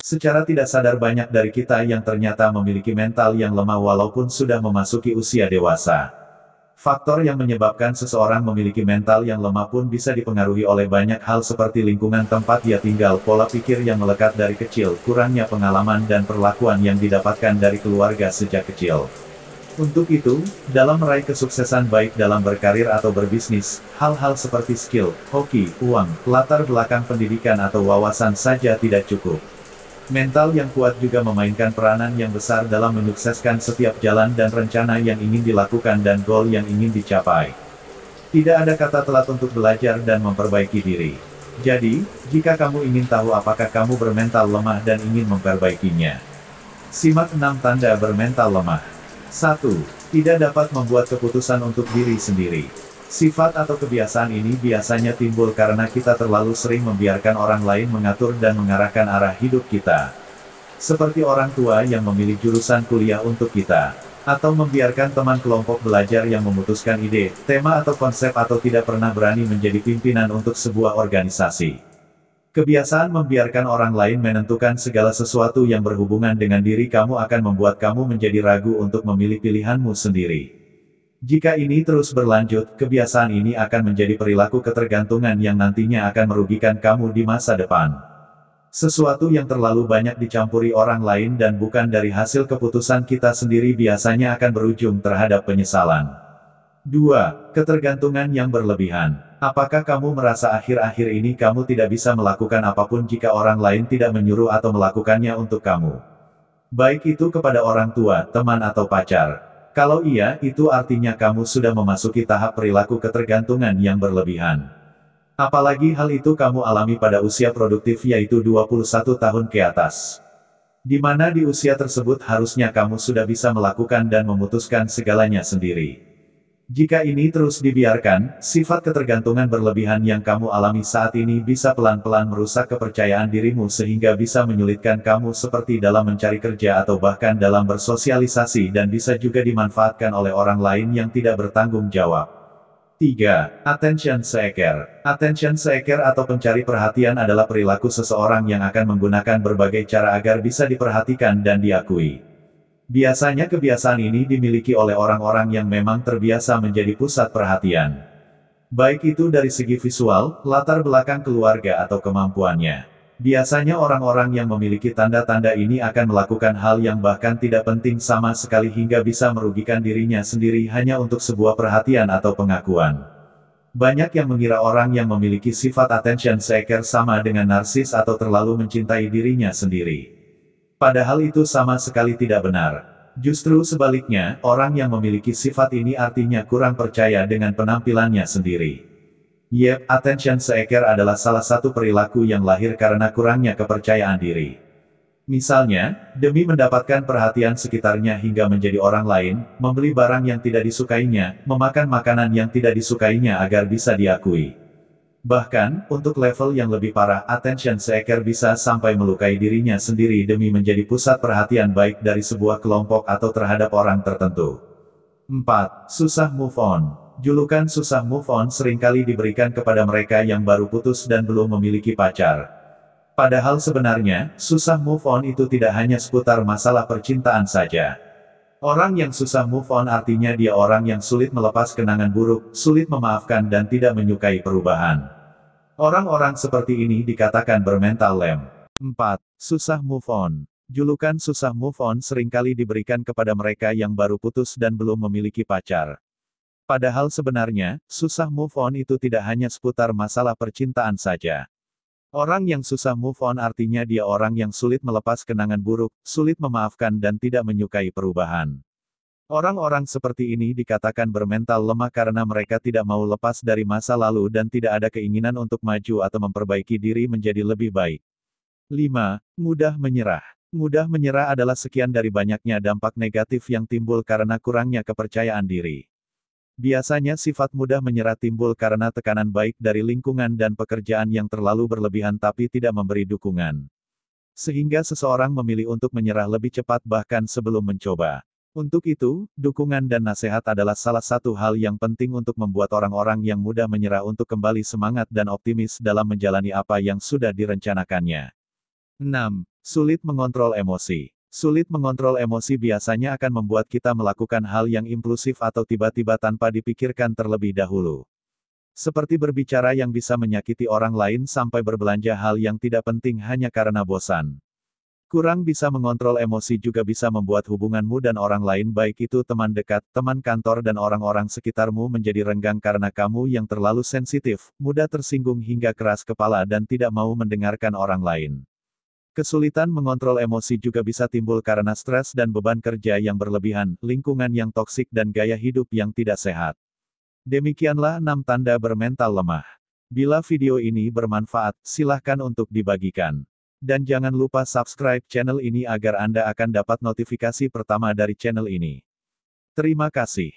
Secara tidak sadar banyak dari kita yang ternyata memiliki mental yang lemah walaupun sudah memasuki usia dewasa. Faktor yang menyebabkan seseorang memiliki mental yang lemah pun bisa dipengaruhi oleh banyak hal seperti lingkungan tempat dia tinggal, pola pikir yang melekat dari kecil, kurangnya pengalaman dan perlakuan yang didapatkan dari keluarga sejak kecil. Untuk itu, dalam meraih kesuksesan baik dalam berkarir atau berbisnis, hal-hal seperti skill, hoki, uang, latar belakang pendidikan atau wawasan saja tidak cukup. Mental yang kuat juga memainkan peranan yang besar dalam menyukseskan setiap jalan dan rencana yang ingin dilakukan dan goal yang ingin dicapai. Tidak ada kata telat untuk belajar dan memperbaiki diri. Jadi, jika kamu ingin tahu apakah kamu bermental lemah dan ingin memperbaikinya, simak 6 tanda bermental lemah. 1. Tidak dapat membuat keputusan untuk diri sendiri. Sifat atau kebiasaan ini biasanya timbul karena kita terlalu sering membiarkan orang lain mengatur dan mengarahkan arah hidup kita. Seperti orang tua yang memilih jurusan kuliah untuk kita, atau membiarkan teman kelompok belajar yang memutuskan ide, tema atau konsep atau tidak pernah berani menjadi pimpinan untuk sebuah organisasi. Kebiasaan membiarkan orang lain menentukan segala sesuatu yang berhubungan dengan diri kamu akan membuat kamu menjadi ragu untuk memilih pilihanmu sendiri. Jika ini terus berlanjut, kebiasaan ini akan menjadi perilaku ketergantungan yang nantinya akan merugikan kamu di masa depan. Sesuatu yang terlalu banyak dicampuri orang lain dan bukan dari hasil keputusan kita sendiri biasanya akan berujung terhadap penyesalan. 2. Ketergantungan yang berlebihan. Apakah kamu merasa akhir-akhir ini kamu tidak bisa melakukan apapun jika orang lain tidak menyuruh atau melakukannya untuk kamu? Baik itu kepada orang tua, teman atau pacar. Kalau iya, itu artinya kamu sudah memasuki tahap perilaku ketergantungan yang berlebihan. Apalagi hal itu kamu alami pada usia produktif yaitu 21 tahun ke atas. Di mana di usia tersebut harusnya kamu sudah bisa melakukan dan memutuskan segalanya sendiri. Jika ini terus dibiarkan, sifat ketergantungan berlebihan yang kamu alami saat ini bisa pelan-pelan merusak kepercayaan dirimu sehingga bisa menyulitkan kamu seperti dalam mencari kerja atau bahkan dalam bersosialisasi dan bisa juga dimanfaatkan oleh orang lain yang tidak bertanggung jawab. 3. Attention seeker. Attention seeker atau pencari perhatian adalah perilaku seseorang yang akan menggunakan berbagai cara agar bisa diperhatikan dan diakui. Biasanya kebiasaan ini dimiliki oleh orang-orang yang memang terbiasa menjadi pusat perhatian. Baik itu dari segi visual, latar belakang keluarga atau kemampuannya. Biasanya orang-orang yang memiliki tanda-tanda ini akan melakukan hal yang bahkan tidak penting sama sekali hingga bisa merugikan dirinya sendiri hanya untuk sebuah perhatian atau pengakuan. Banyak yang mengira orang yang memiliki sifat attention seeker sama dengan narsis atau terlalu mencintai dirinya sendiri. Padahal itu sama sekali tidak benar. Justru sebaliknya, orang yang memiliki sifat ini artinya kurang percaya dengan penampilannya sendiri. Yep, attention seeker adalah salah satu perilaku yang lahir karena kurangnya kepercayaan diri. Misalnya, demi mendapatkan perhatian sekitarnya hingga menjadi orang lain, membeli barang yang tidak disukainya, memakan makanan yang tidak disukainya agar bisa diakui. Bahkan, untuk level yang lebih parah, attention seeker bisa sampai melukai dirinya sendiri demi menjadi pusat perhatian baik dari sebuah kelompok atau terhadap orang tertentu. 4. Susah move on. Julukan susah move on seringkali diberikan kepada mereka yang baru putus dan belum memiliki pacar. Padahal sebenarnya, susah move on itu tidak hanya seputar masalah percintaan saja. Orang yang susah move on artinya dia orang yang sulit melepas kenangan buruk, sulit memaafkan dan tidak menyukai perubahan. Orang-orang seperti ini dikatakan bermental lem. 4. Susah move on. Julukan susah move on seringkali diberikan kepada mereka yang baru putus dan belum memiliki pacar. Padahal sebenarnya, susah move on itu tidak hanya seputar masalah percintaan saja. Orang yang susah move on artinya dia orang yang sulit melepas kenangan buruk, sulit memaafkan dan tidak menyukai perubahan. Orang-orang seperti ini dikatakan bermental lemah karena mereka tidak mau lepas dari masa lalu dan tidak ada keinginan untuk maju atau memperbaiki diri menjadi lebih baik. 5. Mudah menyerah. Mudah menyerah adalah sekian dari banyaknya dampak negatif yang timbul karena kurangnya kepercayaan diri. Biasanya sifat mudah menyerah timbul karena tekanan baik dari lingkungan dan pekerjaan yang terlalu berlebihan tapi tidak memberi dukungan. Sehingga seseorang memilih untuk menyerah lebih cepat bahkan sebelum mencoba. Untuk itu, dukungan dan nasihat adalah salah satu hal yang penting untuk membuat orang-orang yang mudah menyerah untuk kembali semangat dan optimis dalam menjalani apa yang sudah direncanakannya. 6. Sulit mengontrol emosi. Sulit mengontrol emosi biasanya akan membuat kita melakukan hal yang impulsif atau tiba-tiba tanpa dipikirkan terlebih dahulu. Seperti berbicara yang bisa menyakiti orang lain sampai berbelanja hal yang tidak penting hanya karena bosan. Kurang bisa mengontrol emosi juga bisa membuat hubunganmu dan orang lain baik itu teman dekat, teman kantor dan orang-orang sekitarmu menjadi renggang karena kamu yang terlalu sensitif, mudah tersinggung hingga keras kepala dan tidak mau mendengarkan orang lain. Kesulitan mengontrol emosi juga bisa timbul karena stres dan beban kerja yang berlebihan, lingkungan yang toksik dan gaya hidup yang tidak sehat. Demikianlah 6 tanda bermental lemah. Bila video ini bermanfaat, silahkan untuk dibagikan. Dan jangan lupa subscribe channel ini agar Anda akan dapat notifikasi pertama dari channel ini. Terima kasih.